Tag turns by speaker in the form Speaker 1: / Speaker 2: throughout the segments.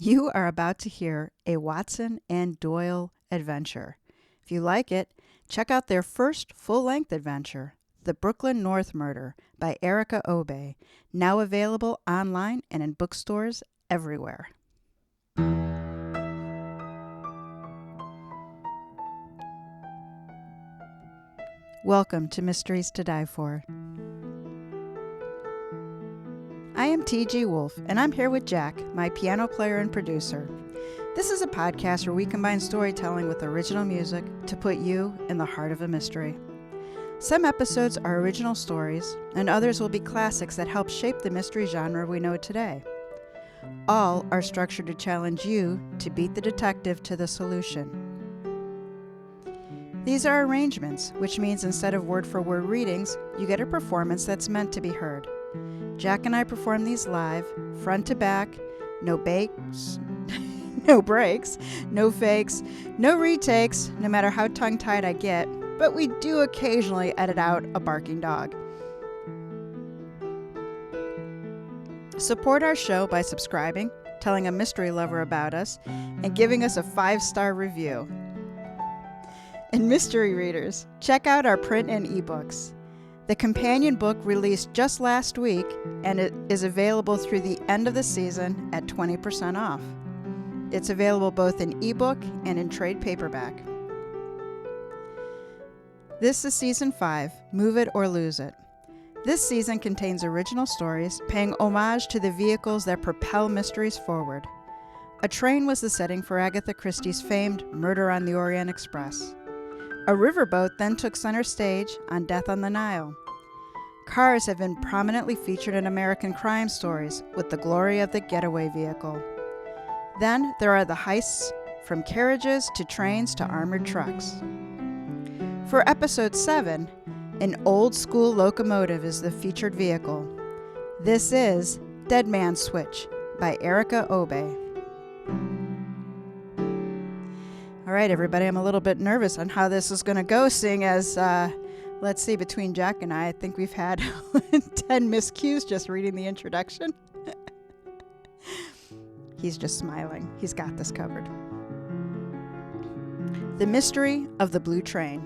Speaker 1: You are about to hear a Watson and Doyle adventure. If you like it, check out their first full-length adventure, The Brooklyn North Murder by Erica Obey, now available online and in bookstores everywhere. Welcome to Mysteries to Die For. I am TG Wolff, and I'm here with Jack, my piano player and producer. This is a podcast where we combine storytelling with original music to put you in the heart of a mystery. Some episodes are original stories, and others will be classics that help shape the mystery genre we know today. All are structured to challenge you to beat the detective to the solution. These are arrangements, which means instead of word-for-word readings, you get a performance that's meant to be heard. Jack and I perform these live, front to back, no breaks, no fakes, no retakes, no matter how tongue-tied I get, but we do occasionally edit out a barking dog. Support our show by subscribing, telling a mystery lover about us, and giving us a 5-star review. And mystery readers, check out our print and ebooks. The companion book released just last week, and it is available through the end of the season at 20% off. It's available both in ebook and in trade paperback. This is Season 5, Move It or Lose It. This season contains original stories paying homage to the vehicles that propel mysteries forward. A train was the setting for Agatha Christie's famed Murder on the Orient Express. A riverboat then took center stage on Death on the Nile. Cars have been prominently featured in American crime stories with the glory of the getaway vehicle. Then there are the heists, from carriages to trains to armored trucks. For Episode 7, an old-school locomotive is the featured vehicle. This is Dead Man's Switch by Erica Obey. All right, everybody, I'm a little bit nervous on how this is going to go, seeing as, let's see, between Jack and I think we've had 10 miscues just reading the introduction. He's just smiling. He's got this covered. The Mystery of the Blue Train.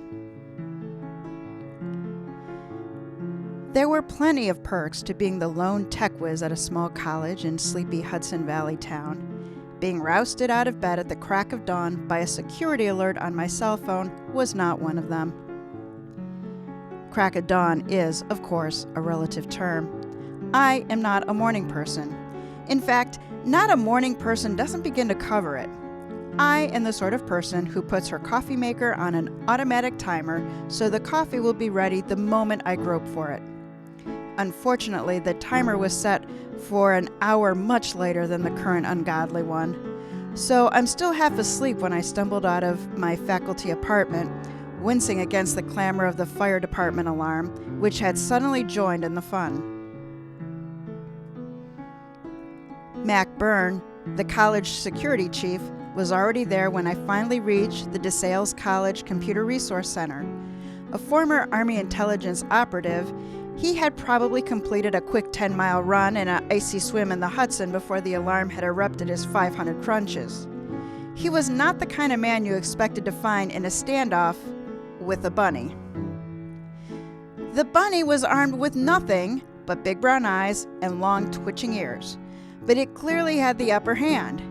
Speaker 1: There were plenty of perks to being the lone tech whiz at a small college in sleepy Hudson Valley town. Being rousted out of bed at the crack of dawn by a security alert on my cell phone was not one of them. Crack of dawn is, of course, a relative term. I am not a morning person. In fact, not a morning person doesn't begin to cover it. I am the sort of person who puts her coffee maker on an automatic timer so the coffee will be ready the moment I grope for it. Unfortunately, the timer was set for an hour much later than the current ungodly one. So I'm still half asleep when I stumbled out of my faculty apartment, wincing against the clamor of the fire department alarm, which had suddenly joined in the fun. Mac Byrne, the college security chief, was already there when I finally reached the DeSales College Computer Resource Center. A former Army intelligence operative, he had probably completed a quick 10-mile run and an icy swim in the Hudson before the alarm had erupted his 500 crunches. He was not the kind of man you expected to find in a standoff with a bunny. The bunny was armed with nothing but big brown eyes and long twitching ears, but it clearly had the upper hand.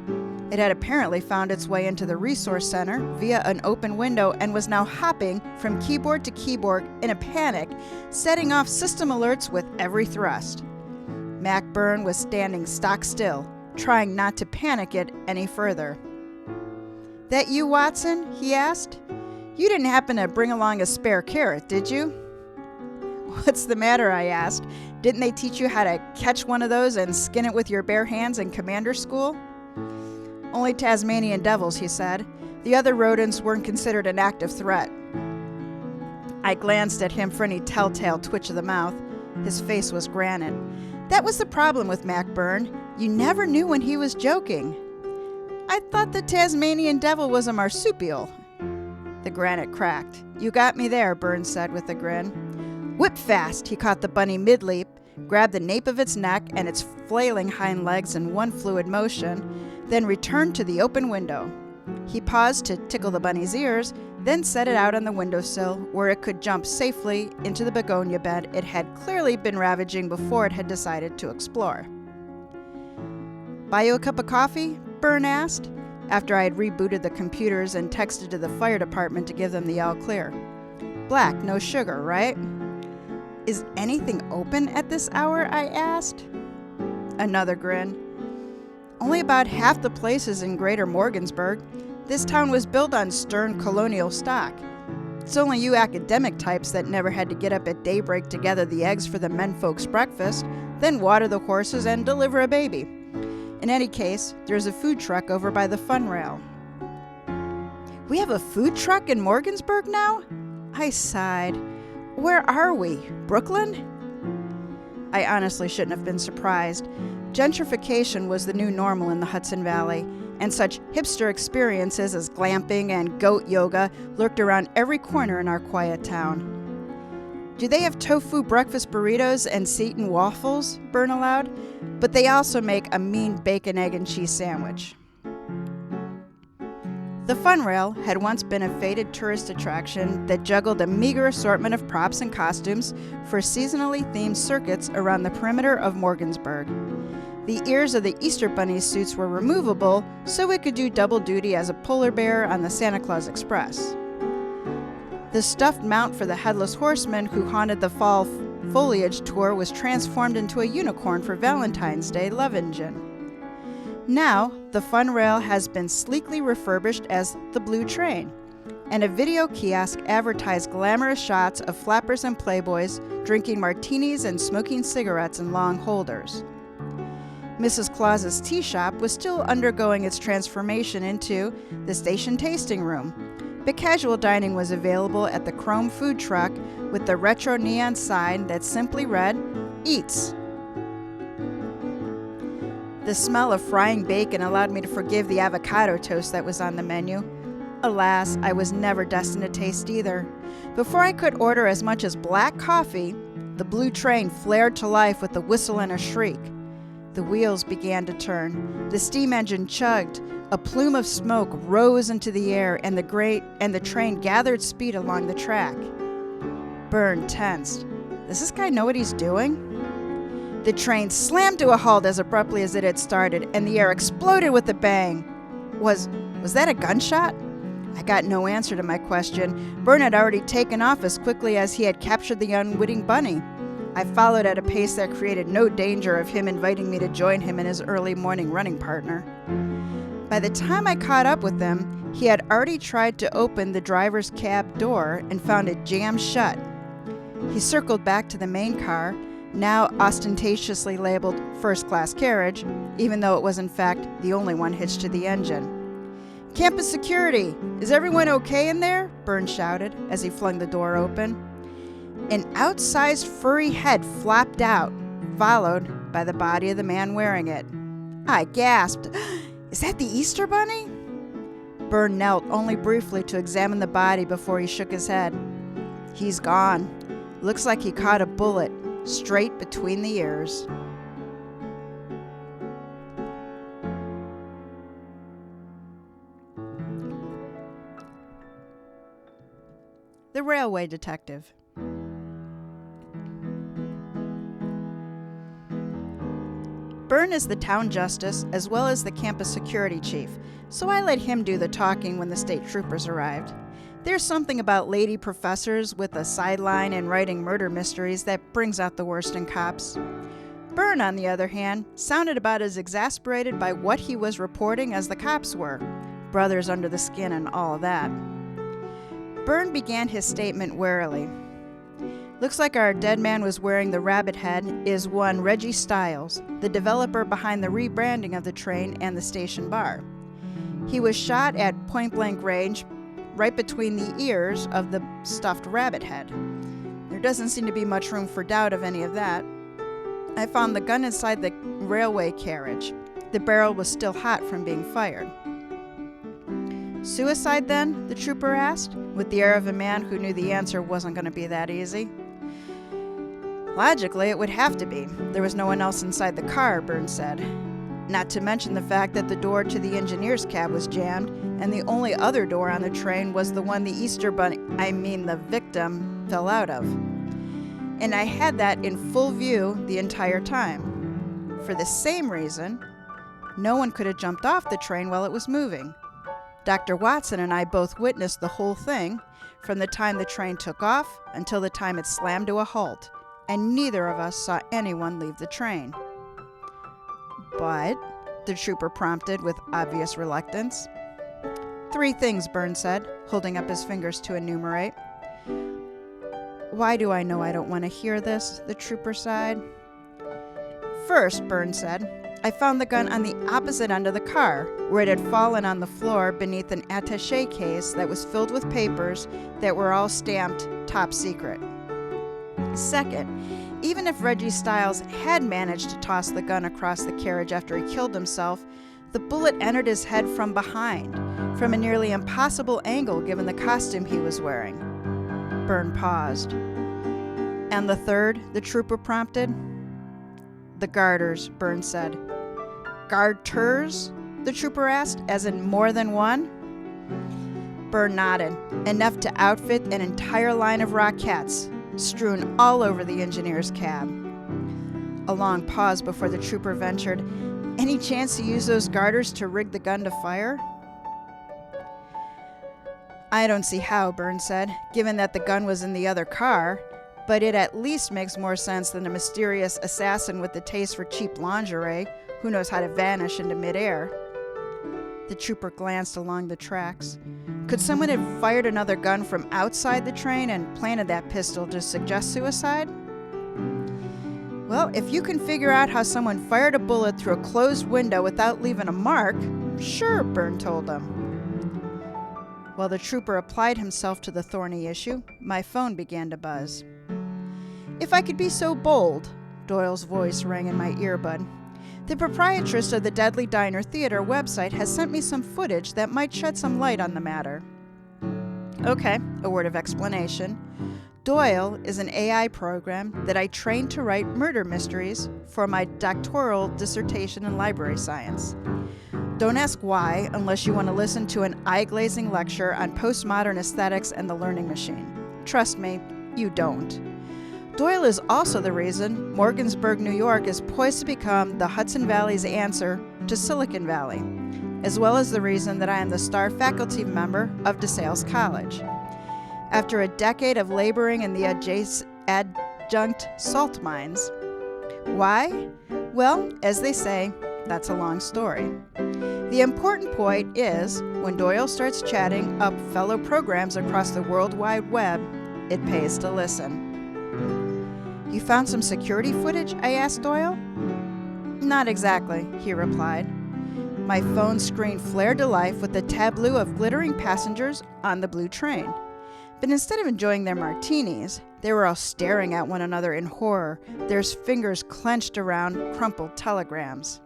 Speaker 1: It had apparently found its way into the resource center via an open window and was now hopping from keyboard to keyboard in a panic, setting off system alerts with every thrust. Mac Byrne was standing stock still, trying not to panic it any further. "That you, Watson?" he asked. "You didn't happen to bring along a spare carrot, did you?" "What's the matter?" I asked. "Didn't they teach you how to catch one of those and skin it with your bare hands in commander school?" "Only Tasmanian devils," he said. "The other rodents weren't considered an active threat." I glanced at him for any telltale twitch of the mouth. His face was granite. That was the problem with Mac Byrne. You never knew when he was joking. "I thought the Tasmanian devil was a marsupial." The granite cracked. "You got me there," Byrne said with a grin. Whip fast, he caught the bunny mid-leap, grabbed the nape of its neck and its flailing hind legs in one fluid motion, then returned to the open window. He paused to tickle the bunny's ears, then set it out on the windowsill where it could jump safely into the begonia bed it had clearly been ravaging before it had decided to explore. "Buy you a cup of coffee?" Byrne asked, after I had rebooted the computers and texted to the fire department to give them the all clear. "Black, no sugar, right?" "Is anything open at this hour?" I asked. Another grin. "Only about half the places in Greater Morgansburg. This town was built on stern colonial stock. It's only you academic types that never had to get up at daybreak to gather the eggs for the menfolk's breakfast, then water the horses and deliver a baby. In any case, there's a food truck over by the fun rail." "We have a food truck in Morgansburg now?" I sighed. "Where are we? Brooklyn?" I honestly shouldn't have been surprised. Gentrification was the new normal in the Hudson Valley, and such hipster experiences as glamping and goat yoga lurked around every corner in our quiet town. "Do they have tofu breakfast burritos and Seton waffles?" Byrne allowed. "But they also make a mean bacon, egg, and cheese sandwich." The fun rail had once been a faded tourist attraction that juggled a meager assortment of props and costumes for seasonally themed circuits around the perimeter of Morgansburg. The ears of the Easter Bunny suits were removable, so it could do double duty as a polar bear on the Santa Claus Express. The stuffed mount for the Headless Horseman who haunted the fall foliage tour was transformed into a unicorn for Valentine's Day love engine. Now, the fun rail has been sleekly refurbished as the Blue Train, and a video kiosk advertised glamorous shots of flappers and playboys drinking martinis and smoking cigarettes in long holders. Mrs. Claus's tea shop was still undergoing its transformation into the station tasting room, but casual dining was available at the chrome food truck with the retro neon sign that simply read, "Eats." The smell of frying bacon allowed me to forgive the avocado toast that was on the menu. Alas, I was never destined to taste either. Before I could order as much as black coffee, the Blue Train flared to life with a whistle and a shriek. The wheels began to turn. The steam engine chugged. A plume of smoke rose into the air, and the train gathered speed along the track. Byrne tensed. Does this guy know what he's doing? The train slammed to a halt as abruptly as it had started, and the air exploded with a bang. Was that a gunshot? I got no answer to my question. Byrne had already taken off as quickly as he had captured the unwitting bunny. I followed at a pace that created no danger of him inviting me to join him in his early morning running partner. By the time I caught up with him, he had already tried to open the driver's cab door and found it jammed shut. He circled back to the main car, now ostentatiously labeled first-class carriage, even though it was in fact the only one hitched to the engine. "Campus security! Is everyone okay in there?" Byrne shouted as he flung the door open. An outsized furry head flopped out, followed by the body of the man wearing it. I gasped. "Is that the Easter Bunny?" Byrne knelt only briefly to examine the body before he shook his head. "He's gone. Looks like he caught a bullet, straight between the ears." The Railway Detective. Byrne is the town justice as well as the campus security chief, so I let him do the talking when the state troopers arrived. There's something about lady professors with a sideline in writing murder mysteries that brings out the worst in cops. Byrne, on the other hand, sounded about as exasperated by what he was reporting as the cops were. Brothers under the skin and all of that. Byrne began his statement warily. "Looks like our dead man was wearing the rabbit head is one Reggie Stiles, the developer behind the rebranding of the train and the station bar. He was shot at point-blank range right between the ears of the stuffed rabbit head. There doesn't seem to be much room for doubt of any of that. I found the gun inside the railway carriage. The barrel was still hot from being fired." "Suicide, then?" the trooper asked, with the air of a man who knew the answer wasn't going to be that easy. "Logically, it would have to be. There was no one else inside the car," Byrne said. not to mention the fact that the door to the engineer's cab was jammed, and the only other door on the train was the one the the victim, fell out of. And I had that in full view the entire time. For the same reason, no one could have jumped off the train while it was moving. Dr. Watson and I both witnessed the whole thing, from the time the train took off until the time it slammed to a halt, and neither of us saw anyone leave the train. But, the trooper prompted with obvious reluctance. 3 things, Byrne said, holding up his fingers to enumerate. Why do I know I don't want to hear this? The trooper sighed. First, Byrne said, I found the gun on the opposite end of the car, where it had fallen on the floor beneath an attaché case that was filled with papers that were all stamped top secret. Second, even if Reggie Stiles had managed to toss the gun across the carriage after he killed himself, the bullet entered his head from behind, from a nearly impossible angle given the costume he was wearing. Byrne paused. And the third, the trooper prompted. The garters, Byrne said. Garters? The trooper asked, as in more than one? Byrne nodded. Enough to outfit an entire line of Rockettes, strewn all over the engineer's cab. A long pause before the trooper ventured, Any chance to use those garters to rig the gun to fire? I don't see how, Byrne said, given that the gun was in the other car, but it at least makes more sense than a mysterious assassin with the taste for cheap lingerie who knows how to vanish into midair. The trooper glanced along the tracks. Could someone have fired another gun from outside the train and planted that pistol to suggest suicide? Well, if you can figure out how someone fired a bullet through a closed window without leaving a mark, sure, Byrne told him. While the trooper applied himself to the thorny issue, my phone began to buzz. If I could be so bold, Doyle's voice rang in my earbud. The proprietress of the Deadly Diner Theater website has sent me some footage that might shed some light on the matter. Okay, a word of explanation. Doyle is an AI program that I trained to write murder mysteries for my doctoral dissertation in library science. Don't ask why unless you want to listen to an eye-glazing lecture on postmodern aesthetics and the learning machine. Trust me, you don't. Doyle is also the reason Morgansburg, New York is poised to become the Hudson Valley's answer to Silicon Valley, as well as the reason that I am the star faculty member of DeSales College. After a decade of laboring in the adjunct salt mines. Why? Well, as they say, that's a long story. The important point is, when Doyle starts chatting up fellow programs across the World Wide Web, it pays to listen. You found some security footage? I asked Doyle. Not exactly, he replied. My phone screen flared to life with the tableau of glittering passengers on the blue train. But instead of enjoying their martinis, they were all staring at one another in horror, their fingers clenched around crumpled telegrams.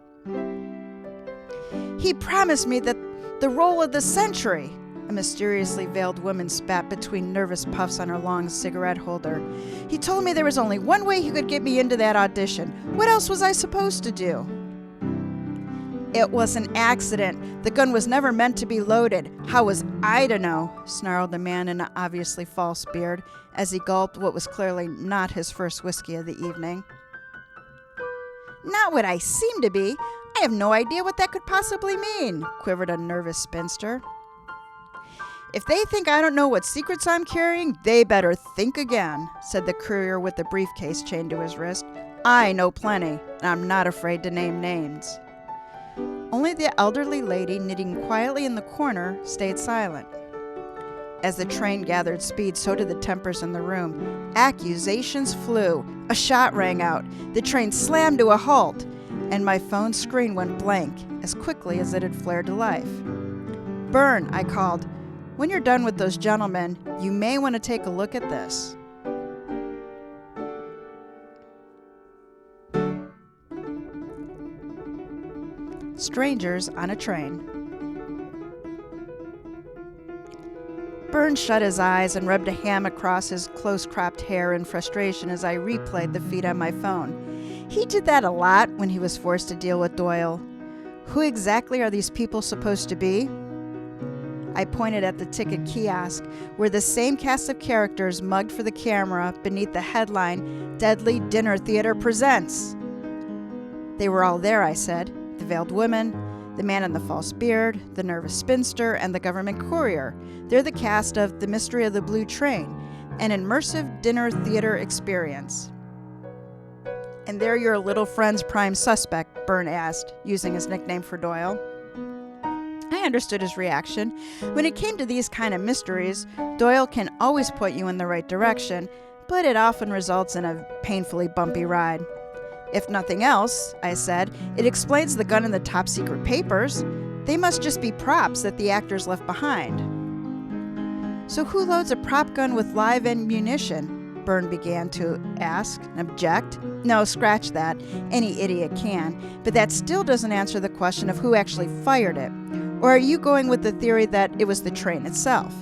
Speaker 1: He promised me that the role of the century, a mysteriously veiled woman spat between nervous puffs on her long cigarette holder. He told me there was only one way he could get me into that audition. What else was I supposed to do? It was an accident. The gun was never meant to be loaded. How was I to know? Snarled the man in an obviously false beard as he gulped what was clearly not his first whiskey of the evening. Not what I seem to be. I have no idea what that could possibly mean, quivered a nervous spinster. If they think I don't know what secrets I'm carrying, they better think again, said the courier with the briefcase chained to his wrist. I know plenty, and I'm not afraid to name names. Only the elderly lady knitting quietly in the corner stayed silent. As the train gathered speed, so did the tempers in the room. Accusations flew. A shot rang out. The train slammed to a halt, and my phone screen went blank as quickly as it had flared to life. Byrne, I called. When you're done with those gentlemen, you may want to take a look at this. Strangers on a train. Byrne shut his eyes and rubbed a hand across his close-cropped hair in frustration as I replayed the feed on my phone. He did that a lot when he was forced to deal with Doyle. Who exactly are these people supposed to be? I pointed at the ticket kiosk, where the same cast of characters mugged for the camera beneath the headline, "Deadly Dinner Theater Presents." They were all there, I said. The veiled woman, the man in the false beard, the nervous spinster, and the government courier. They're the cast of The Mystery of the Blue Train, an immersive dinner theater experience. "And they're your little friend's prime suspect?" Byrne asked, using his nickname for Doyle. I understood his reaction. When it came to these kind of mysteries, Doyle can always point you in the right direction, but it often results in a painfully bumpy ride. "If nothing else," I said, "it explains the gun in the top-secret papers. They must just be props that the actors left behind." "So who loads a prop gun with live ammunition?" Byrne began to ask and object. "No, scratch that. Any idiot can. But that still doesn't answer the question of who actually fired it. Or are you going with the theory that it was the train itself?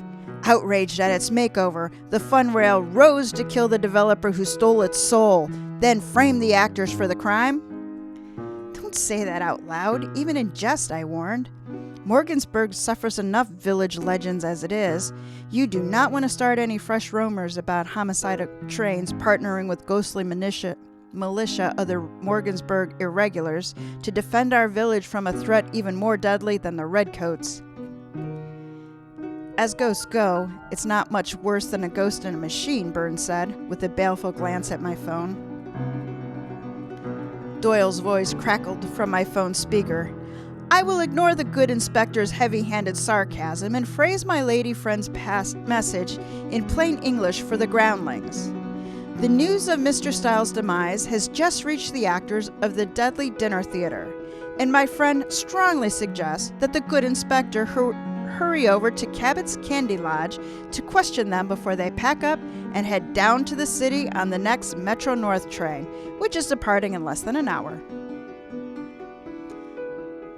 Speaker 1: Outraged at its makeover, the fun rail rose to kill the developer who stole its soul, then framed the actors for the crime?" "Don't say that out loud, even in jest," I warned. "Morgansburg suffers enough village legends as it is. You do not want to start any fresh rumors about homicidal trains partnering with ghostly militia of the Morgansburg irregulars to defend our village from a threat even more deadly than the redcoats." "As ghosts go, it's not much worse than a ghost in a machine," Byrne said, with a baleful glance at my phone. Doyle's voice crackled from my phone speaker. "I will ignore the good inspector's heavy-handed sarcasm and phrase my lady friend's past message in plain English for the groundlings. The news of Mr. Styles' demise has just reached the actors of the Deadly Dinner Theater, and my friend strongly suggests that the good inspector hurry over to Cabot's Candy Lodge to question them before they pack up and head down to the city on the next Metro North train, which is departing in less than an hour."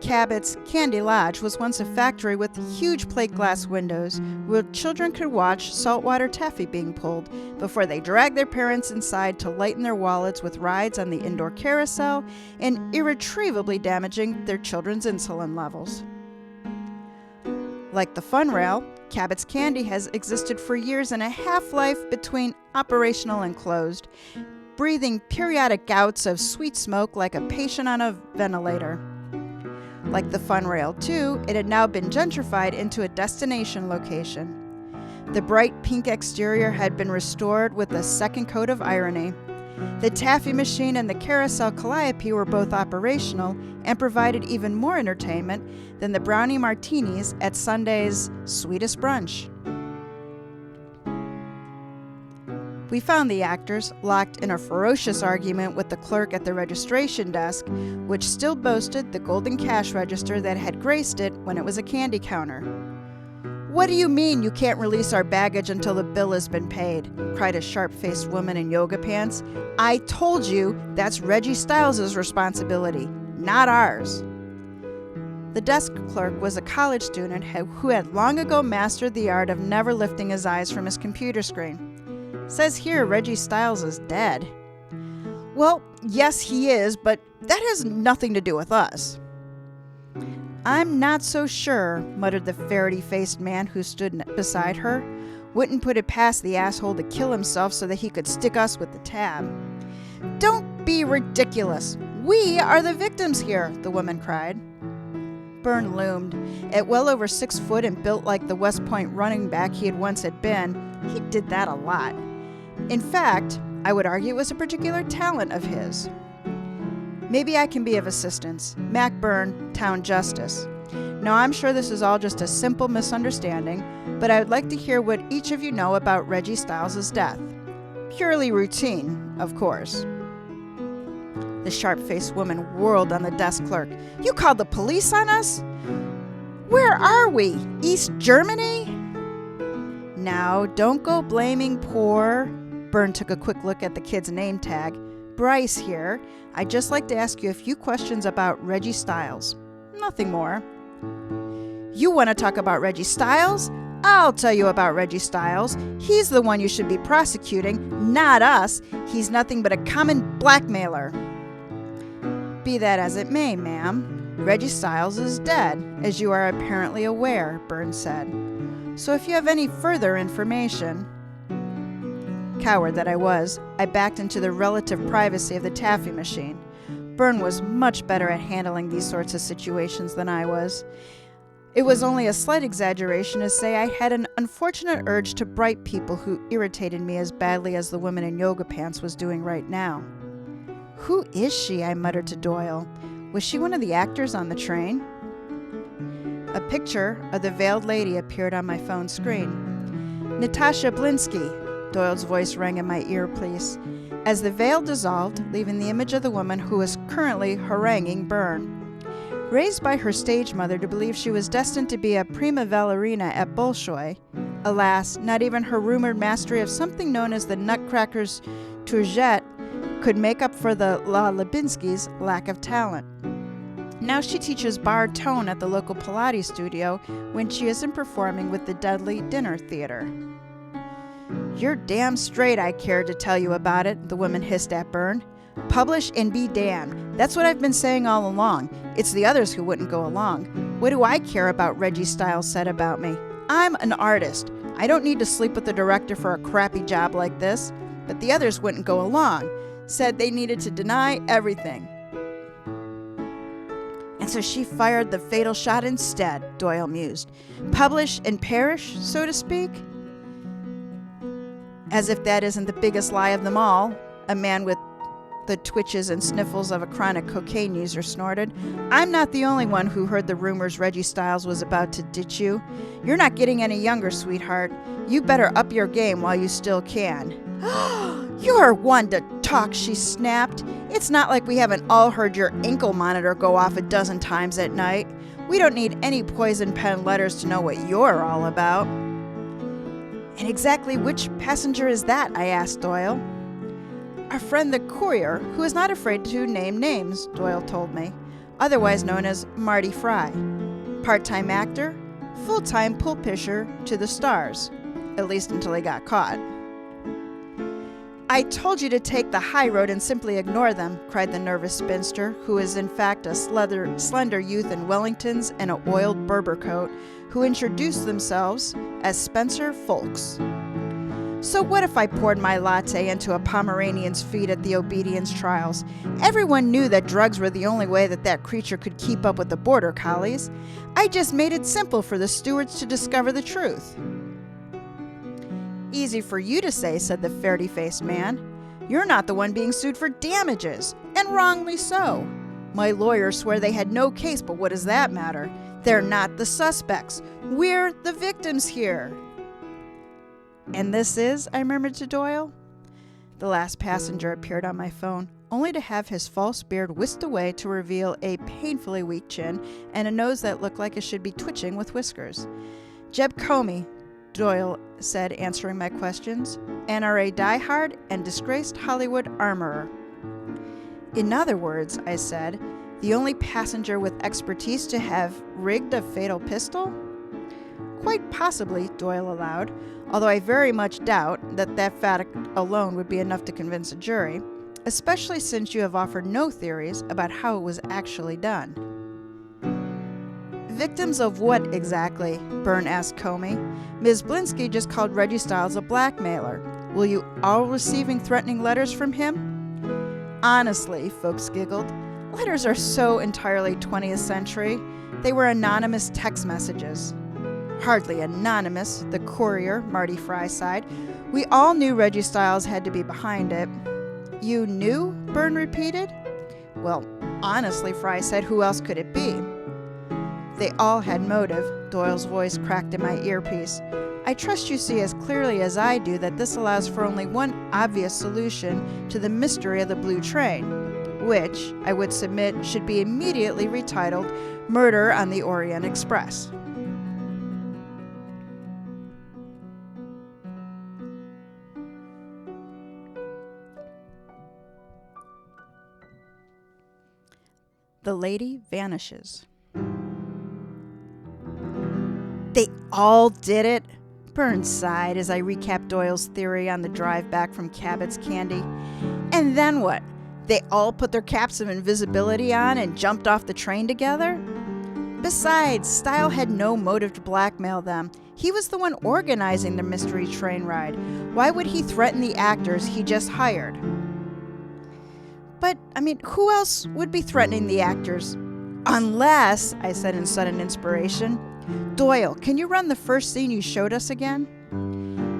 Speaker 1: Cabot's Candy Lodge was once a factory with huge plate glass windows where children could watch saltwater taffy being pulled before they dragged their parents inside to lighten their wallets with rides on the indoor carousel and irretrievably damaging their children's insulin levels. Like the fun rail, Cabot's Candy has existed for years in a half-life between operational and closed, breathing periodic gouts of sweet smoke like a patient on a ventilator. Like the fun rail, too, it had now been gentrified into a destination location. The bright pink exterior had been restored with a second coat of irony. The taffy machine and the carousel calliope were both operational and provided even more entertainment than the brownie martinis at Sunday's sweetest brunch. We found the actors locked in a ferocious argument with the clerk at the registration desk, which still boasted the golden cash register that had graced it when it was a candy counter. "What do you mean you can't release our baggage until the bill has been paid?" cried a sharp-faced woman in yoga pants. "I told you that's Reggie Stiles' responsibility, not ours." The desk clerk was a college student who had long ago mastered the art of never lifting his eyes from his computer screen. "Says here Reggie Stiles is dead." "Well, yes, he is, but that has nothing to do with us." "I'm not so sure," muttered the ferrety-faced man who stood beside her. "Wouldn't put it past the asshole to kill himself so that he could stick us with the tab." "Don't be ridiculous. We are the victims here," the woman cried. Byrne loomed. At well over 6 foot and built like the West Point running back he once had been, he did that a lot. In fact, I would argue it was a particular talent of his. "Maybe I can be of assistance. Mac Byrne, Town Justice. Now, I'm sure this is all just a simple misunderstanding, but I would like to hear what each of you know about Reggie Stiles' death. Purely routine, of course." The sharp-faced woman whirled on the desk clerk. "You called the police on us? Where are we? East Germany?" "Now, don't go blaming poor..." Byrne took a quick look at the kid's name tag. "Bryce here. I'd just like to ask you a few questions about Reggie Stiles. Nothing more." "You want to talk about Reggie Stiles? I'll tell you about Reggie Stiles. He's the one you should be prosecuting, not us. He's nothing but a common blackmailer." "Be that as it may, ma'am," Reggie Stiles is dead, as you are apparently aware, Burns said. So if you have any further information... Coward that I was, I backed into the relative privacy of the taffy machine. Byrne was much better at handling these sorts of situations than I was. It was only a slight exaggeration to say I had an unfortunate urge to bribe people who irritated me as badly as the woman in yoga pants was doing right now. Who is she? I muttered to Doyle. Was she one of the actors on the train? A picture of the veiled lady appeared on my phone screen. Natasha Blinsky, Doyle's voice rang in my earpiece, as the veil dissolved, leaving the image of the woman who was currently haranguing Byrne. Raised by her stage mother to believe she was destined to be a prima ballerina at Bolshoi, alas, not even her rumored mastery of something known as the Nutcracker's Tourgette could make up for the La Lebinsky's lack of talent. Now she teaches bar tone at the local Pilates studio when she isn't performing with the Dudley Dinner Theater. You're damn straight I cared to tell you about it, the woman hissed at Byrne. Publish and be damned. That's what I've been saying all along. It's the others who wouldn't go along. What do I care about Reggie Stiles said about me? I'm an artist. I don't need to sleep with the director for a crappy job like this. But the others wouldn't go along. Said they needed to deny everything. And so she fired the fatal shot instead, Doyle mused. Publish and perish, so to speak? As if that isn't the biggest lie of them all, a man with the twitches and sniffles of a chronic cocaine user snorted. I'm not the only one who heard the rumors Reggie Stiles was about to ditch you. You're not getting any younger, sweetheart. You better up your game while you still can. You're one to talk, she snapped. It's not like we haven't all heard your ankle monitor go off a dozen times at night. We don't need any poison pen letters to know what you're all about. And exactly which passenger is that? I asked Doyle. Our friend the courier, who is not afraid to name names, Doyle told me, otherwise known as Marty Fry. Part-time actor, full-time pulpisher to the stars, at least until he got caught. I told you to take the high road and simply ignore them, cried the nervous spinster, who is in fact a slender youth in Wellingtons and a oiled Berber coat, who introduced themselves as Spencer Folks. So what if I poured my latte into a Pomeranian's feet at the obedience trials? Everyone knew that drugs were the only way that creature could keep up with the border collies. I just made it simple for the stewards to discover the truth. Easy for you to say, said the ferdy-faced man. You're not the one being sued for damages, and wrongly so. My lawyers swear they had no case, but what does that matter? They're not the suspects. We're the victims here. And this is, I murmured to Doyle. The last passenger appeared on my phone, only to have his false beard whisked away to reveal a painfully weak chin and a nose that looked like it should be twitching with whiskers. Jeb Comey, Doyle said, answering my questions. NRA diehard and disgraced Hollywood armorer. In other words, I said, the only passenger with expertise to have rigged a fatal pistol? Quite possibly, Doyle allowed, although I very much doubt that fact alone would be enough to convince a jury, especially since you have offered no theories about how it was actually done. Victims of what exactly? Byrne asked Comey. Ms. Blinsky just called Reggie Stiles a blackmailer. Will you all receiving threatening letters from him? Honestly, folks giggled, letters are so entirely 20th century. They were anonymous text messages. Hardly anonymous, the courier, Marty Fry, sighed. We all knew Reggie Stiles had to be behind it. You knew? Byrne repeated. Well, honestly, Fry said, who else could it be? They all had motive, Doyle's voice cracked in my earpiece. I trust you see as clearly as I do that this allows for only one obvious solution to the mystery of the blue train, which, I would submit, should be immediately retitled Murder on the Orient Express. The lady vanishes. They all did it? Byrne sighed as I recapped Doyle's theory on the drive back from Cabot's Candy. And then what? They all put their caps of invisibility on and jumped off the train together? Besides, Style had no motive to blackmail them. He was the one organizing the mystery train ride. Why would he threaten the actors he just hired? But, who else would be threatening the actors? Unless, I said in sudden inspiration, Doyle, can you run the first scene you showed us again?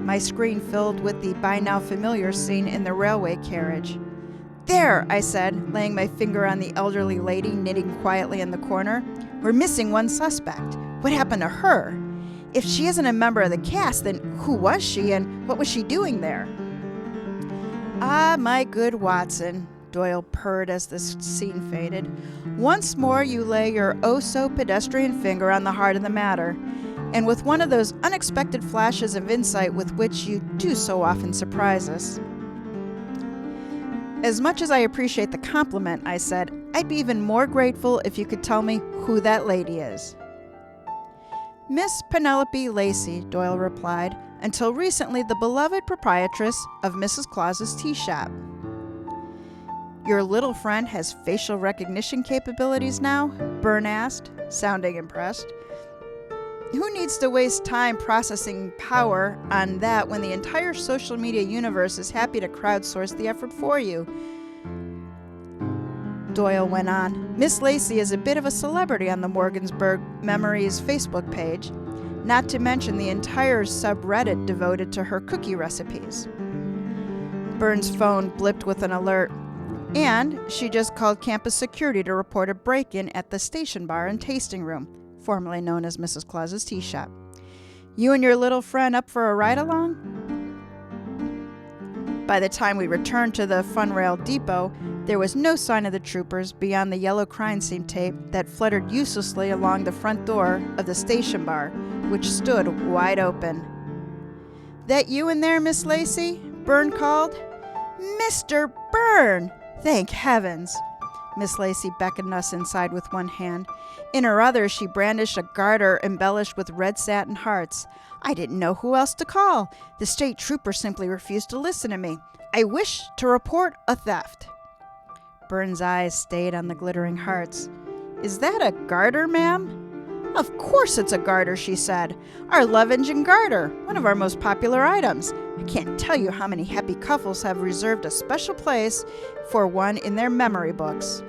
Speaker 1: My screen filled with the by now familiar scene in the railway carriage. There, I said, laying my finger on the elderly lady knitting quietly in the corner. We're missing one suspect. What happened to her? If she isn't a member of the cast, then who was she and what was she doing there? Ah, my good Watson, Doyle purred as the scene faded. Once more you lay your oh-so-pedestrian finger on the heart of the matter, and with one of those unexpected flashes of insight with which you do so often surprise us. As much as I appreciate the compliment, I said, I'd be even more grateful if you could tell me who that lady is. Miss Penelope Lacey, Doyle replied, until recently the beloved proprietress of Mrs. Claus's tea shop. Your little friend has facial recognition capabilities now? Byrne asked, sounding impressed. Who needs to waste time processing power on that when the entire social media universe is happy to crowdsource the effort for you? Doyle went on. Miss Lacey is a bit of a celebrity on the Morgansburg Memories Facebook page, not to mention the entire subreddit devoted to her cookie recipes. Byrne's phone blipped with an alert. And she just called campus security to report a break-in at the station bar and tasting room, formerly known as Mrs. Claus's tea shop. You and your little friend up for a ride-along? By the time we returned to the Funrail depot, there was no sign of the troopers beyond the yellow crime scene tape that fluttered uselessly along the front door of the station bar, which stood wide open. That you in there, Miss Lacey? Byrne called. Mr. Byrne! Thank heavens! Miss Lacey beckoned us inside with one hand. In her other, she brandished a garter embellished with red satin hearts. I didn't know who else to call. The state trooper simply refused to listen to me. I wish to report a theft. Byrne's eyes stayed on the glittering hearts. Is that a garter, ma'am? Of course it's a garter, she said. Our love engine garter, one of our most popular items. I can't tell you how many happy couples have reserved a special place for one in their memory books.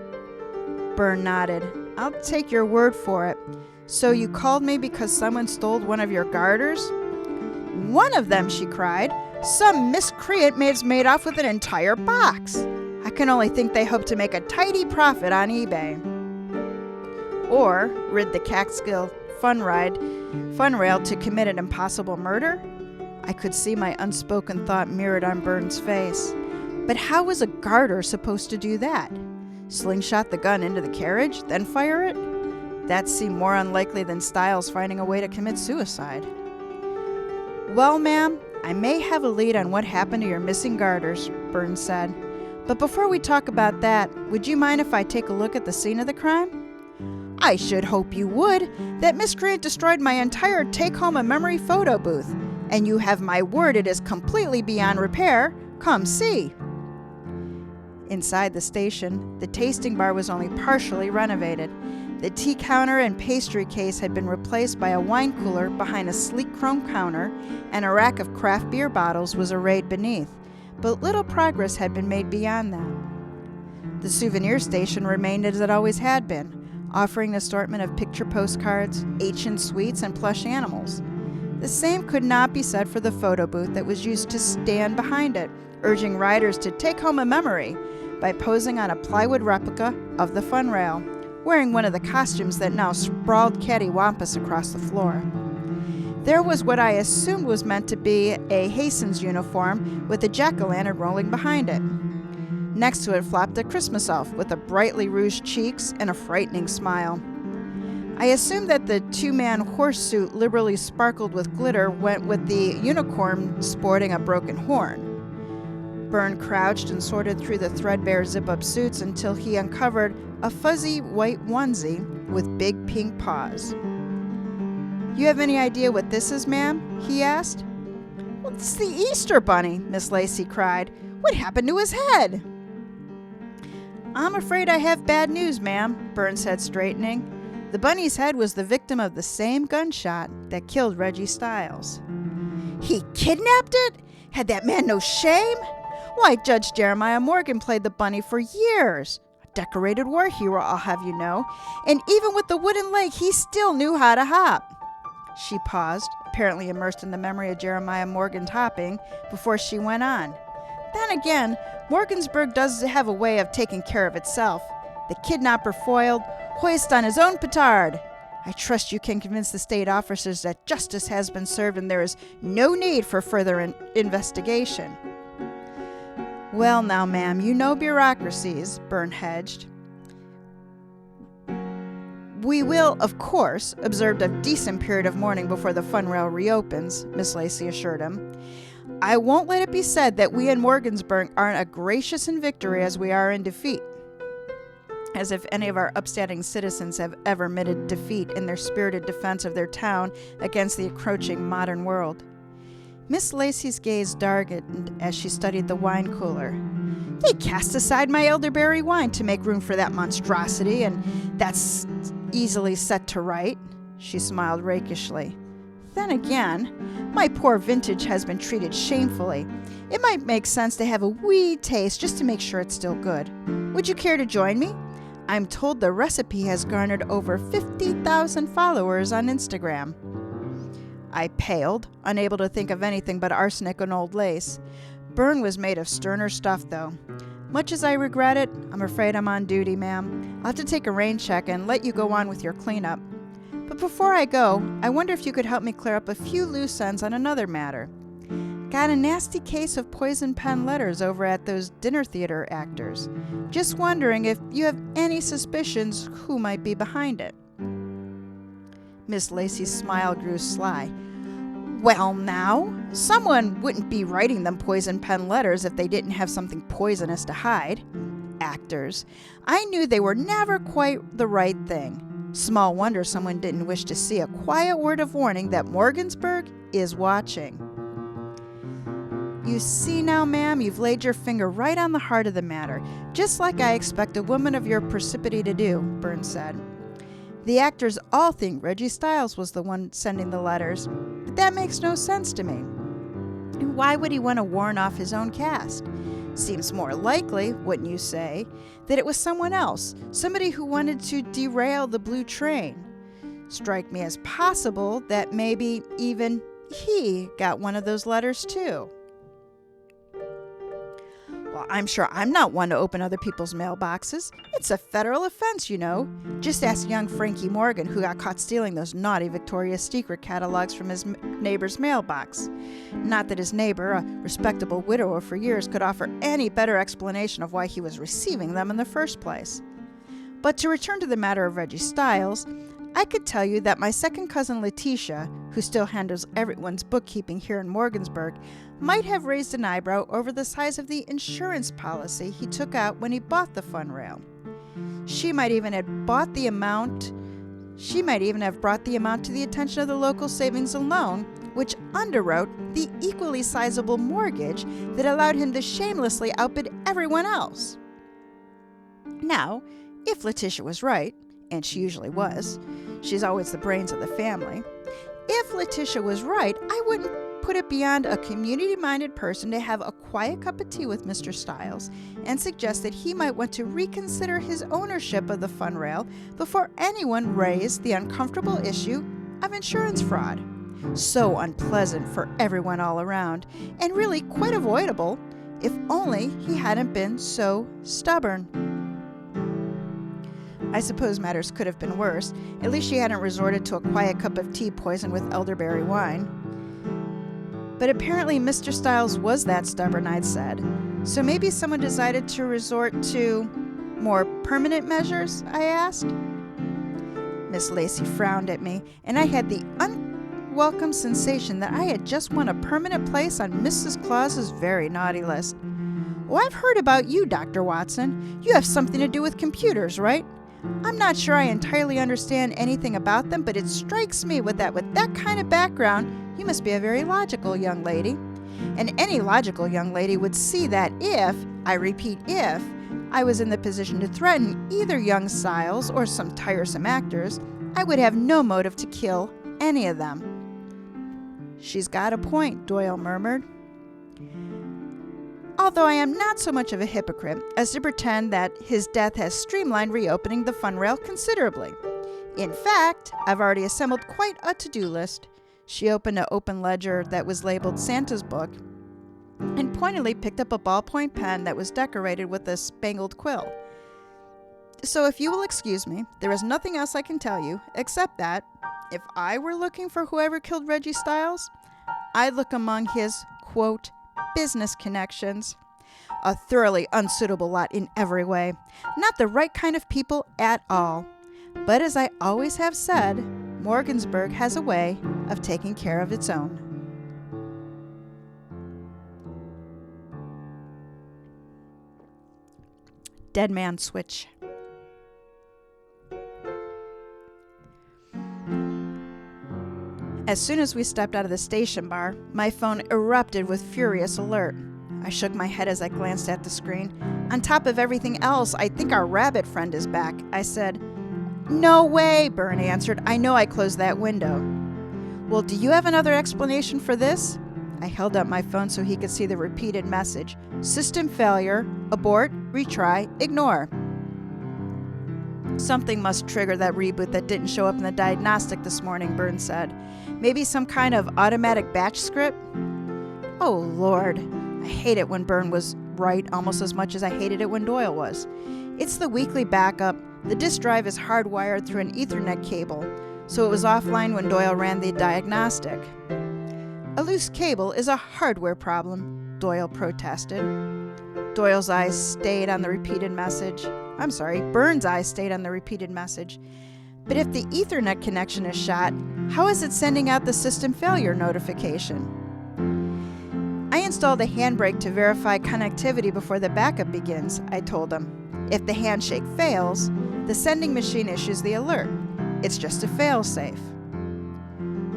Speaker 1: Byrne nodded. I'll take your word for it. So you called me because someone stole one of your garters? One of them, she cried. Some miscreant has made off with an entire box. I can only think they hope to make a tidy profit on eBay. Or rid the Catskill Funrail to commit an impossible murder? I could see my unspoken thought mirrored on Byrne's face. But how was a garter supposed to do that? Slingshot the gun into the carriage, then fire it? That seemed more unlikely than Styles finding a way to commit suicide. Well, ma'am, I may have a lead on what happened to your missing garters, Byrne said. But before we talk about that, would you mind if I take a look at the scene of the crime? I should hope you would. That miscreant destroyed my entire take-home-a-memory photo booth. And you have my word it is completely beyond repair. Come see. Inside the station, the tasting bar was only partially renovated. The tea counter and pastry case had been replaced by a wine cooler behind a sleek chrome counter, and a rack of craft beer bottles was arrayed beneath. But little progress had been made beyond that. The souvenir station remained as it always had been, offering an assortment of picture postcards, ancient sweets, and plush animals. The same could not be said for the photo booth that was used to stand behind it, urging riders to take home a memory by posing on a plywood replica of the Funrail, wearing one of the costumes that now sprawled cattywampus across the floor. There was what I assumed was meant to be a Hastings uniform with a jack-o'-lantern rolling behind it. Next to it flopped a Christmas elf with a brightly rouged cheeks and a frightening smile. I assumed that the two-man horse suit liberally sparkled with glitter went with the unicorn sporting a broken horn. Byrne crouched and sorted through the threadbare zip-up suits until he uncovered a fuzzy white onesie with big pink paws. You have any idea what this is, ma'am? He asked. Well, it's the Easter Bunny, Miss Lacey cried. What happened to his head? I'm afraid I have bad news, ma'am, Byrne said, straightening. The bunny's head was the victim of the same gunshot that killed Reggie Stiles. He kidnapped it? Had that man no shame? Why, Judge Jeremiah Morgan played the bunny for years. A decorated war hero, I'll have you know. And even with the wooden leg, he still knew how to hop. She paused, apparently immersed in the memory of Jeremiah Morgan's hopping, before she went on. Then again, Morgansburg does have a way of taking care of itself. The kidnapper foiled, hoist on his own petard. I trust you can convince the state officers that justice has been served and there is no need for further investigation. Well now, ma'am, you know bureaucracies, Byrne hedged. We will, of course, observe a decent period of mourning before the fun rail reopens, Miss Lacey assured him. I won't let it be said that we in Morgansburg aren't as gracious in victory as we are in defeat. As if any of our upstanding citizens have ever admitted defeat in their spirited defense of their town against the encroaching modern world. Miss Lacey's gaze darkened as she studied the wine cooler. They cast aside my elderberry wine to make room for that monstrosity, and that's easily set to right, she smiled rakishly. Then again, my poor vintage has been treated shamefully. It might make sense to have a wee taste just to make sure it's still good. Would you care to join me? I'm told the recipe has garnered over 50,000 followers on Instagram. I paled, unable to think of anything but arsenic and old lace. Byrne was made of sterner stuff, though. Much as I regret it, I'm afraid I'm on duty, ma'am. I'll have to take a rain check and let you go on with your cleanup. But before I go, I wonder if you could help me clear up a few loose ends on another matter. Got a nasty case of poison pen letters over at those dinner theater actors. Just wondering if you have any suspicions who might be behind it. Miss Lacey's smile grew sly. Well now, someone wouldn't be writing them poison pen letters if they didn't have something poisonous to hide. Actors. I knew they were never quite the right thing. Small wonder someone didn't wish to see a quiet word of warning that Morgansburg is watching. You see now, ma'am, you've laid your finger right on the heart of the matter, just like I expect a woman of your precipitancy to do, Byrne said. The actors all think Reggie Stiles was the one sending the letters, but that makes no sense to me. And why would he want to warn off his own cast? Seems more likely, wouldn't you say, that it was someone else, somebody who wanted to derail the blue train. Strike me as possible that maybe even he got one of those letters too. Well, I'm sure I'm not one to open other people's mailboxes. It's a federal offense, you know. Just ask young Frankie Morgan, who got caught stealing those naughty Victoria's Secret catalogs from his neighbor's mailbox. Not that his neighbor, a respectable widower for years, could offer any better explanation of why he was receiving them in the first place. But to return to the matter of Reggie Stiles, I could tell you that my second cousin Letitia, who still handles everyone's bookkeeping here in Morgansburg, might have raised an eyebrow over the size of the insurance policy he took out when he bought the fun rail. She might even have brought the amount to the attention of the local savings and loan, which underwrote the equally sizable mortgage that allowed him to shamelessly outbid everyone else. Now, if Letitia was right, and she usually was, she's always the brains of the family. If Letitia was right, I wouldn't put it beyond a community-minded person to have a quiet cup of tea with Mr. Stiles and suggest that he might want to reconsider his ownership of the fun rail before anyone raised the uncomfortable issue of insurance fraud. So unpleasant for everyone all around, and really quite avoidable if only he hadn't been so stubborn. I suppose matters could have been worse. At least she hadn't resorted to a quiet cup of tea poisoned with elderberry wine. But apparently Mr. Stiles was that stubborn, I'd said. So maybe someone decided to resort to more permanent measures, I asked. Miss Lacey frowned at me, and I had the unwelcome sensation that I had just won a permanent place on Mrs. Claus's very naughty list. Oh, I've heard about you, Dr. Watson. You have something to do with computers, right? I'm not sure I entirely understand anything about them, but it strikes me with that kind of background, you must be a very logical young lady. And any logical young lady would see that if, I repeat if, I was in the position to threaten either young Siles or some tiresome actors, I would have no motive to kill any of them. She's got a point, Doyle murmured. Although I am not so much of a hypocrite as to pretend that his death has streamlined reopening the fun rail considerably. In fact, I've already assembled quite a to-do list. She opened an open ledger that was labeled Santa's Book and pointedly picked up a ballpoint pen that was decorated with a spangled quill. So if you will excuse me, there is nothing else I can tell you except that if I were looking for whoever killed Reggie Stiles, I'd look among his, quote, business connections. A thoroughly unsuitable lot in every way. Not the right kind of people at all. But as I always have said, Morgansburg has a way of taking care of its own. Dead Man Switch. As soon as we stepped out of the station bar, my phone erupted with furious alert. I shook my head as I glanced at the screen. On top of everything else, I think our rabbit friend is back. I said, "No way," Byrne answered. "I know I closed that window." "Well, do you have another explanation for this?" I held up my phone so he could see the repeated message. "System failure. Abort. Retry. Ignore." "Something must trigger that reboot that didn't show up in the diagnostic this morning," Byrne said. "Maybe some kind of automatic batch script?" Oh, Lord. I hate it when Byrne was right almost as much as I hated it when Doyle was. It's the weekly backup. The disk drive is hardwired through an Ethernet cable, so it was offline when Doyle ran the diagnostic. "A loose cable is a hardware problem," Doyle protested. Doyle's eyes stayed on the repeated message. Byrne's eyes stayed on the repeated message. "But if the Ethernet connection is shot, how is it sending out the system failure notification?" "I installed a handbrake to verify connectivity before the backup begins," I told him. "If the handshake fails, the sending machine issues the alert. It's just a fail-safe."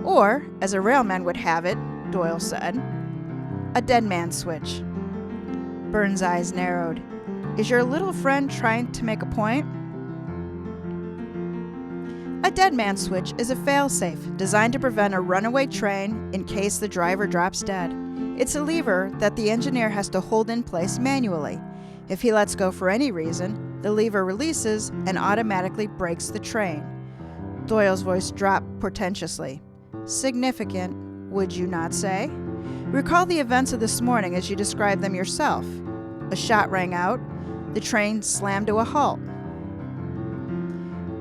Speaker 1: "Or, as a railman would have it," Doyle said, "a dead man switch." Byrne's eyes narrowed. "Is your little friend trying to make a point?" A dead man switch is a fail-safe designed to prevent a runaway train in case the driver drops dead. It's a lever that the engineer has to hold in place manually. If he lets go for any reason, the lever releases and automatically brakes the train. Doyle's voice dropped portentously. "Significant, would you not say? Recall the events of this morning as you described them yourself. A shot rang out. The train slammed to a halt.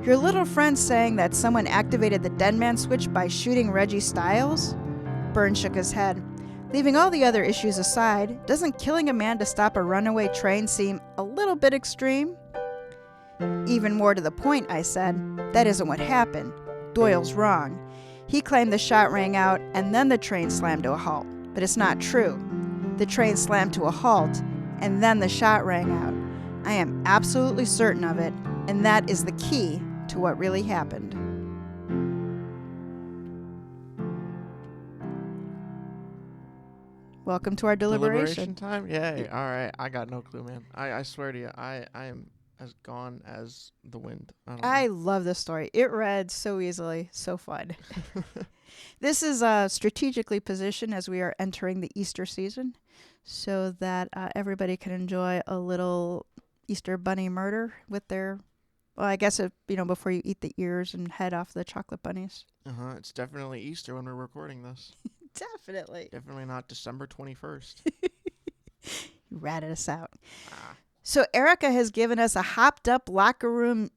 Speaker 1: Your little friend saying that someone activated the dead man switch by shooting Reggie Stiles?" Byrne shook his head. "Leaving all the other issues aside, doesn't killing a man to stop a runaway train seem a little bit extreme?" "Even more to the point," I said, "that isn't what happened. Doyle's wrong. He claimed the shot rang out and then the train slammed to a halt. But it's not true. The train slammed to a halt and then the shot rang out. I am absolutely certain of it, and that is the key to what really happened." Welcome to our deliberation
Speaker 2: time? Yay. All right. I got no clue, man. I swear to you, I am as gone as the wind.
Speaker 1: I love this story. It read so easily, so fun. This is strategically positioned as we are entering the Easter season so that everybody can enjoy a little Easter bunny murder with their, well, I guess, before you eat the ears and head off the chocolate bunnies.
Speaker 2: It's definitely Easter when we're recording this.
Speaker 1: Definitely.
Speaker 2: Definitely not December 21st.
Speaker 1: You ratted us out. So Erica has given us a hopped-up locked room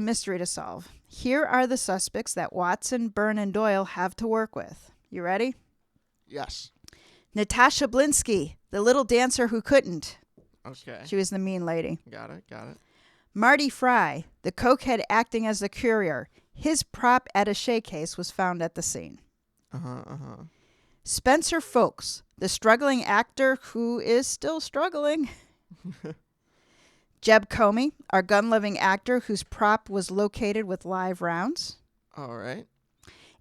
Speaker 1: mystery to solve. Here are the suspects that Watson, Byrne, and Doyle have to work with. You ready?
Speaker 2: Yes.
Speaker 1: Natasha Blinsky, the little dancer who couldn't.
Speaker 2: Okay.
Speaker 1: She was the mean lady.
Speaker 2: Got it.
Speaker 1: Marty Fry, the cokehead acting as the courier. His prop attaché case was found at the scene. Spencer Folks, the struggling actor who is still struggling. Jeb Comey, our gun-loving actor whose prop was located with live rounds.
Speaker 2: All right.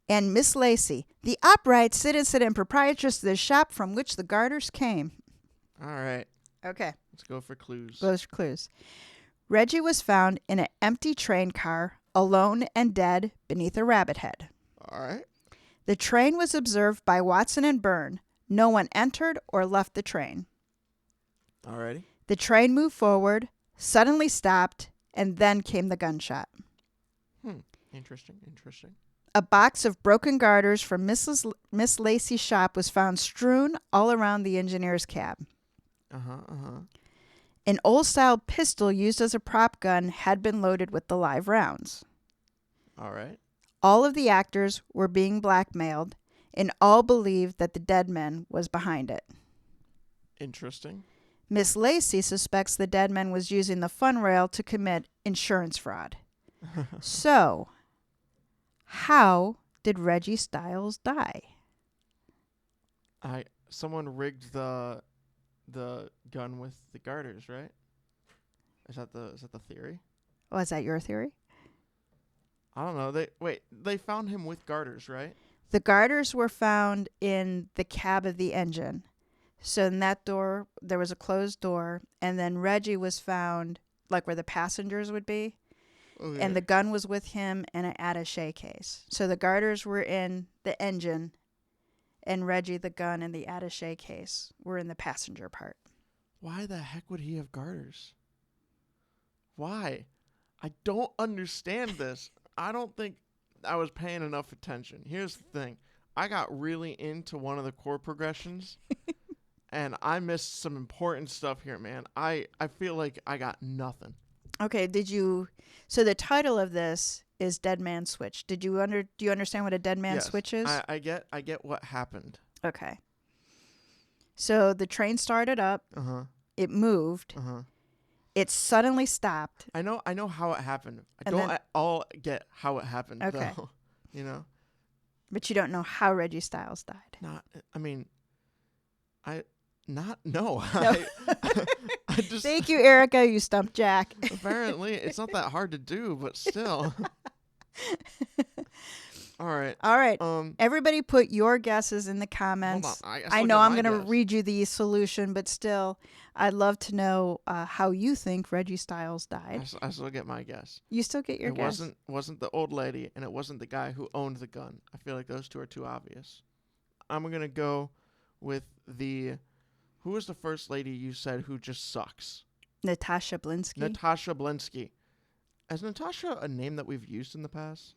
Speaker 1: And Miss Lacey, the upright citizen and proprietress of the shop from which the garters came.
Speaker 2: All right.
Speaker 1: Okay.
Speaker 2: Let's go for clues.
Speaker 1: Those are clues. Reggie was found in an empty train car, alone and dead, beneath a rabbit head.
Speaker 2: All right.
Speaker 1: The train was observed by Watson and Byrne. No one entered or left the train.
Speaker 2: Alrighty.
Speaker 1: The train moved forward, suddenly stopped, and then came the gunshot.
Speaker 2: Interesting.
Speaker 1: A box of broken garters from Miss Lacey's shop was found strewn all around the engineer's cab. An old-style pistol used as a prop gun had been loaded with the live rounds.
Speaker 2: All right.
Speaker 1: All of the actors were being blackmailed, and all believed that the dead man was behind it.
Speaker 2: Interesting.
Speaker 1: Miss Lacey suspects the dead man was using the fun rail to commit insurance fraud. So, how did Reggie Stiles die?
Speaker 2: Someone rigged the gun with the garters, right? Is that the theory?
Speaker 1: Oh, is that your theory?
Speaker 2: I don't know. They found him with garters, right?
Speaker 1: The garters were found in the cab of the engine. So in that door, there was a closed door, and then Reggie was found like where the passengers would be.
Speaker 2: Okay.
Speaker 1: And the gun was with him in an attaché case. So the garters were in the engine, and Reggie, the gun, and the attaché case were in the passenger part.
Speaker 2: Why the heck would he have garters? Why? I don't understand this. I don't think I was paying enough attention. Here's the thing. I got really into one of the chord progressions, and I missed some important stuff here, man. I feel like I got nothing.
Speaker 1: Okay, so the title of this is Dead Man Switch. Do you understand what a dead man switch is?
Speaker 2: I get what happened.
Speaker 1: Okay. So the train started up. It moved. It suddenly stopped.
Speaker 2: I know how it happened. I don't at all get how it happened,
Speaker 1: okay.
Speaker 2: though. You know?
Speaker 1: But you don't know how Reggie Stiles died.
Speaker 2: No.
Speaker 1: No.
Speaker 2: I just
Speaker 1: Thank you, Erica. You stumped Jack.
Speaker 2: Apparently, it's not that hard to do, but still. All right.
Speaker 1: Everybody put your guesses in the comments.
Speaker 2: Hold on.
Speaker 1: I know I'm going to read you the solution, but still, I'd love to know how you think Reggie Stiles died.
Speaker 2: I still get my guess.
Speaker 1: You still get your guess?
Speaker 2: It wasn't the old lady, and it wasn't the guy who owned the gun. I feel like those two are too obvious. I'm going to go with who was the first lady you said who just sucks?
Speaker 1: Natasha Blinsky.
Speaker 2: Natasha Blinsky. Is Natasha a name that we've used in the past?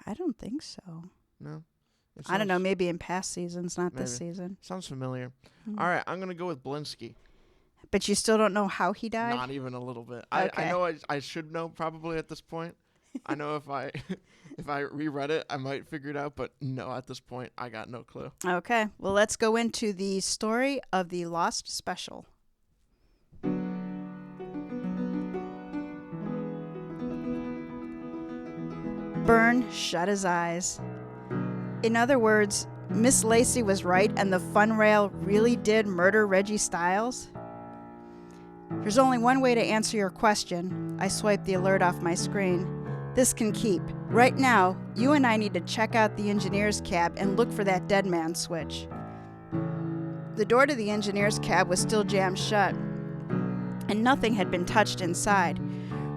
Speaker 1: I don't think so.
Speaker 2: No?
Speaker 1: I don't know. Maybe in past seasons, not
Speaker 2: maybe.
Speaker 1: This season.
Speaker 2: Sounds familiar. All right. I'm going to go with Blinsky.
Speaker 1: But you still don't know how he died?
Speaker 2: Not even a little bit.
Speaker 1: Okay.
Speaker 2: I know I should know probably at this point. I know if I reread it, I might figure it out. But no, at this point, I got no clue.
Speaker 1: Okay. Well, let's go into the story of the Lost Special. Byrne shut his eyes. In other words, Miss Lacey was right and the fun rail really did murder Reggie Stiles? There's only one way to answer your question. I swiped the alert off my screen. This can keep. Right now, you and I need to check out the engineer's cab and look for that dead man switch. The door to the engineer's cab was still jammed shut, and nothing had been touched inside.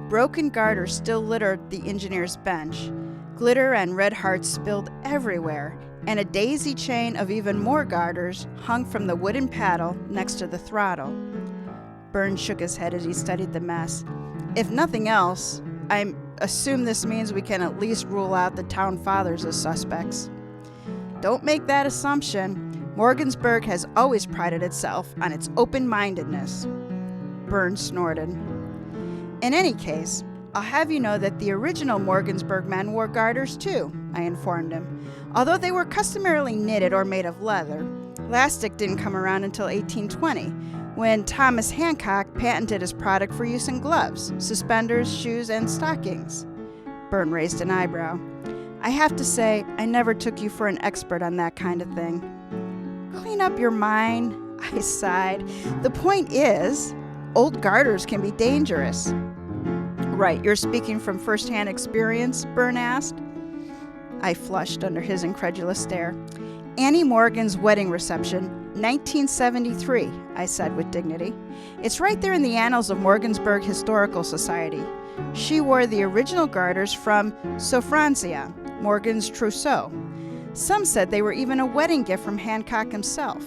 Speaker 1: Broken garters still littered the engineer's bench. Glitter and red hearts spilled everywhere, and a daisy chain of even more garters hung from the wooden paddle next to the throttle. Byrne shook his head as he studied the mess. If nothing else, I assume this means we can at least rule out the town fathers as suspects. Don't make that assumption. Morgansburg has always prided itself on its open-mindedness. Byrne snorted. In any case, I'll have you know that the original Morgansburg men wore garters too, I informed him. Although they were customarily knitted or made of leather, elastic didn't come around until 1820, when Thomas Hancock patented his product for use in gloves, suspenders, shoes, and stockings. Byrne raised an eyebrow. I have to say, I never took you for an expert on that kind of thing. Clean up your mind, I sighed. The point is, old garters can be dangerous. Right, you're speaking from first-hand experience? Byrne asked. I flushed under his incredulous stare. Annie Morgan's wedding reception 1973, I said with dignity. It's right there in the annals of Morgansburg Historical Society. She wore the original garters from Sophronia, Morgan's trousseau. Some said they were even a wedding gift from Hancock himself.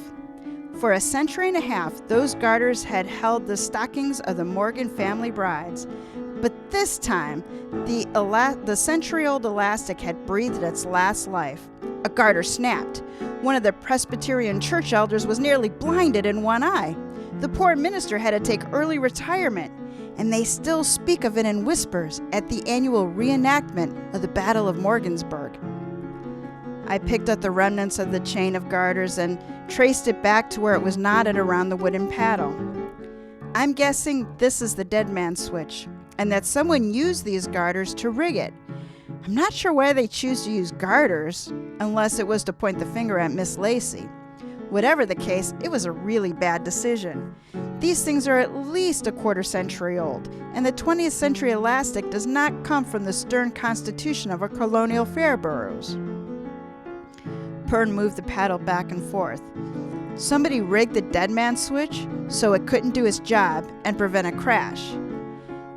Speaker 1: For a century and a half, those garters had held the stockings of the Morgan family brides. But this time, the century-old elastic had breathed its last life. A garter snapped. One of the Presbyterian church elders was nearly blinded in one eye. The poor minister had to take early retirement, and they still speak of it in whispers at the annual reenactment of the Battle of Morgansburg. I picked up the remnants of the chain of garters and traced it back to where it was knotted around the wooden paddle. I'm guessing this is the dead man's switch, and that someone used these garters to rig it. I'm not sure why they choose to use garters, unless it was to point the finger at Miss Lacey. Whatever the case, it was a really bad decision. These things are at least a quarter century old, and the 20th century elastic does not come from the stern constitution of our colonial fair boroughs. Pern moved the paddle back and forth. Somebody rigged the dead man's switch so it couldn't do its job and prevent a crash.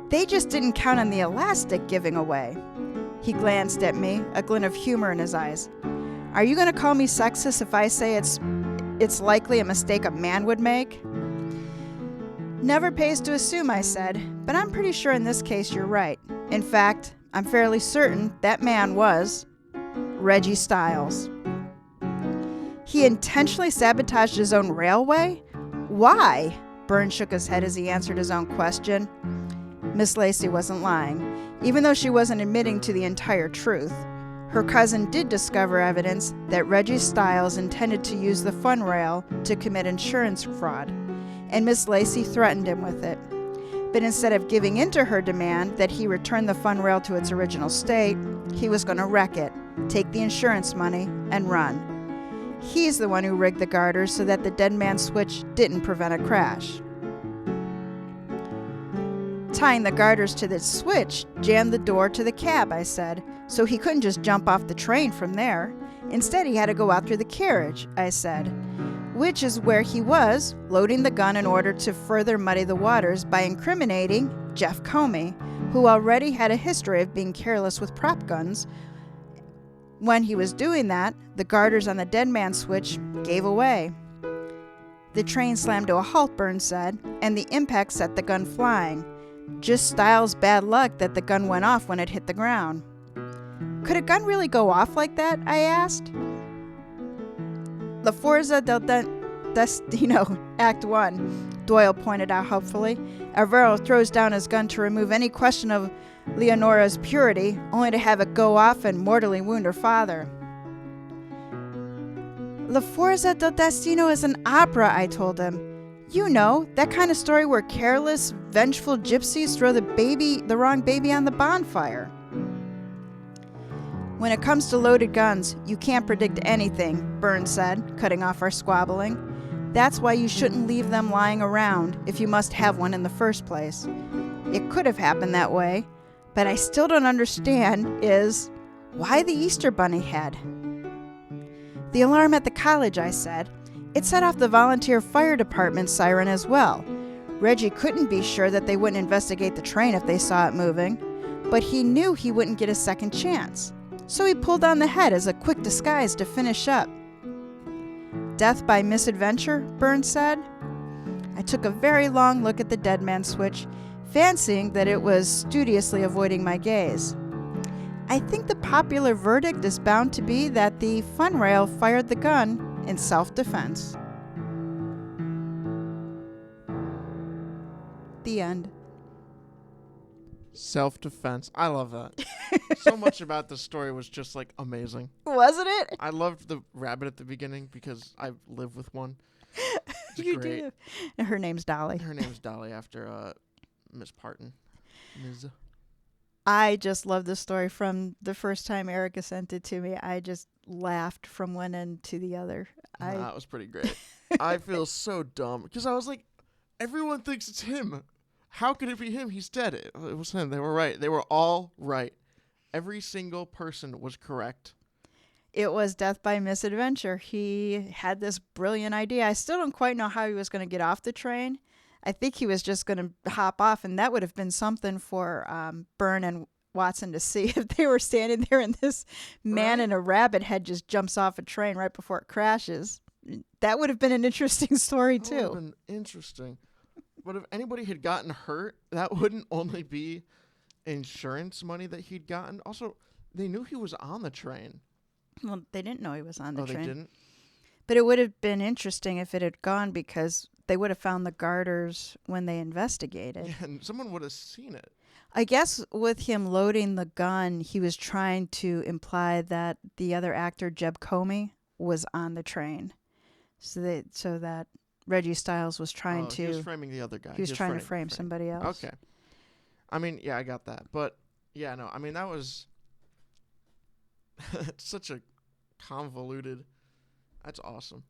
Speaker 1: They just didn't count on the elastic giving away. He glanced at me, a glint of humor in his eyes. Are you going to call me sexist if I say it's likely a mistake a man would make? Never pays to assume, I said, but I'm pretty sure in this case you're right. In fact, I'm fairly certain that man was Reggie Stiles. He intentionally sabotaged his own railway? Why? Byrne shook his head as he answered his own question. Miss Lacey wasn't lying, even though she wasn't admitting to the entire truth. Her cousin did discover evidence that Reggie Stiles intended to use the fun rail to commit insurance fraud, and Miss Lacey threatened him with it. But instead of giving in to her demand that he return the fun rail to its original state, he was going to wreck it, take the insurance money, and run. He's the one who rigged the garters so that the dead man's switch didn't prevent a crash. Tying the garters to the switch jammed the door to the cab, I said, so he couldn't just jump off the train from there. Instead, he had to go out through the carriage, I said, which is where he was, loading the gun in order to further muddy the waters by incriminating Jeff Comey, who already had a history of being careless with prop guns. When he was doing that, the garters on the dead man's switch gave away. The train slammed to a halt, Burns said, and the impact set the gun flying. Just Stiles' bad luck that the gun went off when it hit the ground. Could a gun really go off like that? I asked. La Forza del Destino, Act 1, Doyle pointed out helpfully. Alvaro throws down his gun to remove any question of Leonora's purity, only to have it go off and mortally wound her father. La Forza del Destino is an opera, I told him. You know, that kind of story where careless, vengeful gypsies throw the wrong baby on the bonfire. When it comes to loaded guns, you can't predict anything, Burns said, cutting off our squabbling. That's why you shouldn't leave them lying around if you must have one in the first place. It could have happened that way, but I still don't understand is why the Easter Bunny head? The alarm at the college, I said. It set off the volunteer fire department siren as well. Reggie couldn't be sure that they wouldn't investigate the train if they saw it moving, but he knew he wouldn't get a second chance. So he pulled on the head as a quick disguise to finish up. Death by misadventure, Burns said. I took a very long look at the dead man's switch, fancying that it was studiously avoiding my gaze. I think the popular verdict is bound to be that the fun rail fired the gun in self-defense. The end.
Speaker 2: Self-defense. I love that. So much about this story was just like amazing.
Speaker 1: Wasn't it?
Speaker 2: I loved the rabbit at the beginning because I live with one.
Speaker 1: You
Speaker 2: great.
Speaker 1: do. And her name's Dolly.
Speaker 2: Her name's Dolly after Miss Parton. Ms.
Speaker 1: I just love this story from the first time Erica sent it to me. I just laughed from one end to the other.
Speaker 2: That was pretty great. I feel so dumb because I was like, everyone thinks it's him. How could it be him? He's dead. It was him. They were right. They were all right. Every single person was correct.
Speaker 1: It was death by misadventure. He had this brilliant idea. I still don't quite know how he was going to get off the train. I think he was just going to hop off, and that would have been something for Byrne and Watson to see if they were standing there and this man in a rabbit head just jumps off a train right before it crashes. That would have been an interesting story, too.
Speaker 2: That would have been interesting. But if anybody had gotten hurt, that wouldn't only be insurance money that he'd gotten. Also, they knew he was on the train.
Speaker 1: Well, they didn't know he was on the train.
Speaker 2: Oh, they didn't?
Speaker 1: But it would have been interesting if it had gone, because they would have found the garters when they investigated.
Speaker 2: Yeah, and someone would have seen it.
Speaker 1: I guess with him loading the gun, he was trying to imply that the other actor, Jeb Comey, was on the train. So that Reggie Stiles was trying to...
Speaker 2: He was framing the other guy.
Speaker 1: He was trying to frame somebody else.
Speaker 2: Okay. I mean, yeah, I got that. But, yeah, no, I mean, that was... it's such a convoluted... That's awesome.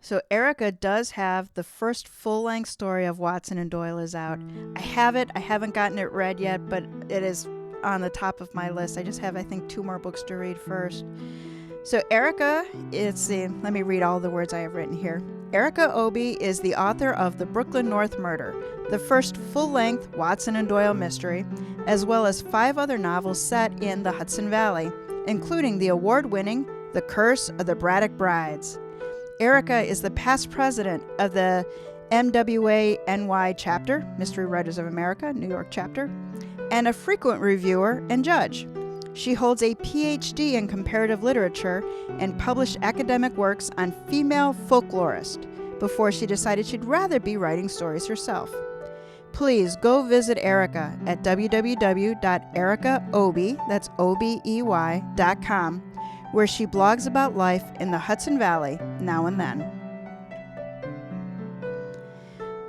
Speaker 1: So Erica does have the first full-length story of Watson and Doyle is out. I have it. I haven't gotten it read yet, but it is on the top of my list. I just have, I think, 2 more books to read first. So Erica, let me read all the words I have written here. Erica Obi is the author of The Brooklyn North Murder, the first full-length Watson and Doyle mystery, as well as 5 other novels set in the Hudson Valley, including the award-winning The Curse of the Braddock Brides. Erica is the past president of the MWA-NY chapter, Mystery Writers of America, New York chapter, and a frequent reviewer and judge. She holds a PhD in comparative literature and published academic works on female folklorist before she decided she'd rather be writing stories herself. Please go visit Erica at www.ericaobi, that's obey.com, where she blogs about life in the Hudson Valley now and then.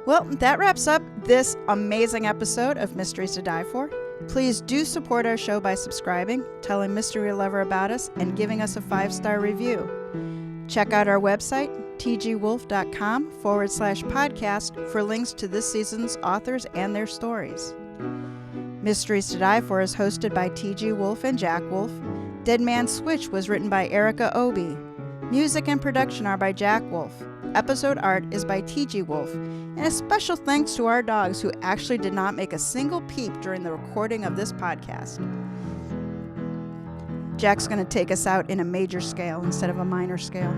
Speaker 1: Well, that wraps up this amazing episode of Mysteries to Die For. Please do support our show by subscribing, telling Mystery Lover about us, and giving us a 5-star review. Check out our website, tgwolff.com/podcast, for links to this season's authors and their stories. Mysteries to Die For is hosted by TG Wolff and Jack Wolff. Dead Man's Switch was written by Erica Obi. Music and production are by Jack Wolff. Episode art is by TG Wolff. And a special thanks to our dogs, who actually did not make a single peep during the recording of this podcast. Jack's going to take us out in a major scale instead of a minor scale.